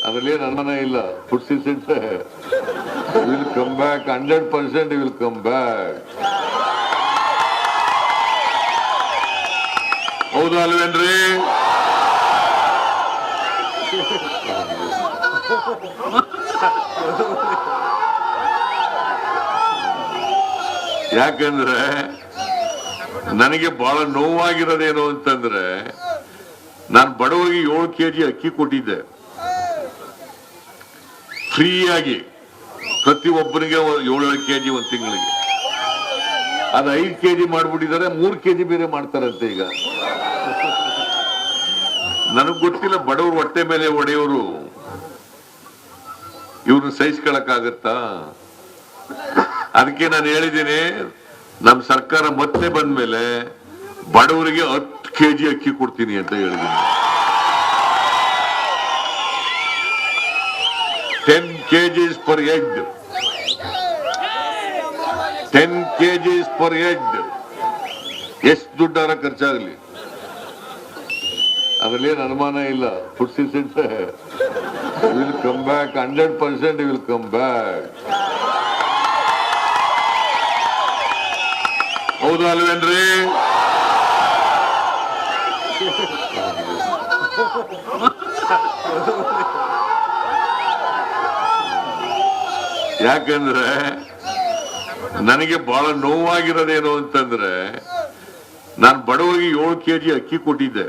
ಅದರಲ್ಲಿ ಅನುಮಾನ ಇಲ್ಲ. Food sector will come back 100% will come back. ಹೌದಾ ಅಲ್ವೇನ್ರಿ? ಯಾಕಂದ್ರೆ ನನಗೆ ಬಹಳ ನೋವಾಗಿರೋದೇನು ಅಂತಂದ್ರೆ, ನಾನು ಬಡವರಿಗೆ 7 ಕೆಜಿ ಅಕ್ಕಿ ಕೊಟ್ಟಿದ್ದೆ ಫ್ರೀಯಾಗಿ, ಪ್ರತಿಯೊಬ್ಬರಿಗೆ 7 ಕೆಜಿ ಒಂದು ತಿಂಗಳಿಗೆ. ಅದು 5 ಕೆಜಿ ಮಾಡ್ಬಿಟ್ಟಿದ್ದಾರೆ, 3 ಕೆಜಿ ಬೇರೆ ಮಾಡ್ತಾರಂತೆ ಈಗ. ನನಗ್ ಗೊತ್ತಿಲ್ಲ ಬಡವರು ಹೊಟ್ಟೆ ಮೇಲೆ ಒಡೆಯವರು ಇವ್ರನ್ನ ಸಹಿಸ್ಕೊಳಕ್ಕಾಗತ್ತಾ? ಅದಕ್ಕೆ ನಾನು ಹೇಳಿದ್ದೀನಿ, ನಮ್ ಸರ್ಕಾರ ಮತ್ತೆ ಬಂದ್ಮೇಲೆ ಬಡವರಿಗೆ 10 ಕೆಜಿ ಅಕ್ಕಿ ಕೊಡ್ತೀನಿ ಅಂತ ಹೇಳಿದ್ದೀನಿ. 10 kgs per head. 10 kgs per head. ಎಷ್ಟು ದುಡ್ಡಾರ ಖರ್ಚಾಗಲಿ, ಅದರಲ್ಲಿ ಅನುಮಾನ ಇಲ್ಲ. Food sector will come back 100% will come back. ಹೌದಾ ಅಲ್ವೇನ್ರಿ? ಯಾಕಂದ್ರೆ ನನಗೆ ಬಹಳ ನೋವಾಗಿರೋದೇನು ಅಂತಂದ್ರೆ, ನಾನು ಬಡವರಿಗೆ 7 ಕೆಜಿ ಅಕ್ಕಿ ಕೊಟ್ಟಿದ್ದೆ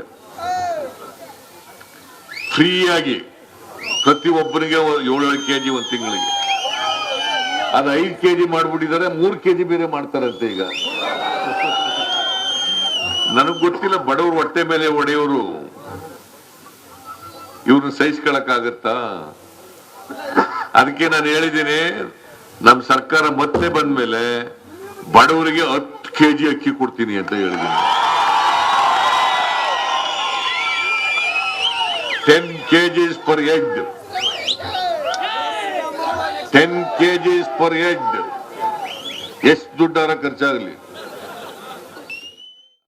ಫ್ರೀಯಾಗಿ, ಪ್ರತಿಯೊಬ್ಬರಿಗೆ 7 ಕೆಜಿ ಒಂದು ತಿಂಗಳಿಗೆ. ಅದು 5 ಕೆಜಿ ಮಾಡ್ಬಿಟ್ಟಿದ್ದಾರೆ, 3 ಕೆಜಿ ಬೇರೆ ಮಾಡ್ತಾರಂತೆ ಈಗ. ನನಗ್ ಗೊತ್ತಿಲ್ಲ ಬಡವರು ಹೊಟ್ಟೆ ಮೇಲೆ ಒಡೆಯವರು ಇವ್ರನ್ನ ಸಹಿಸ್ಕೊಳಕ್ಕಾಗತ್ತಾ? ಅದಕ್ಕೆ ನಾನು ಹೇಳಿದ್ದೀನಿ, ನಮ್ ಸರ್ಕಾರ ಮತ್ತೆ ಬಂದ್ಮೇಲೆ ಬಡವರಿಗೆ 10 ಕೆಜಿ ಅಕ್ಕಿ ಕೊಡ್ತೀನಿ ಅಂತ ಹೇಳಿದ್ದೀನಿ. 10 kgs per head. 10 kgs per head. ಎಷ್ಟು ದುಡ್ಡಾರ ಖರ್ಚಾಗಲಿ,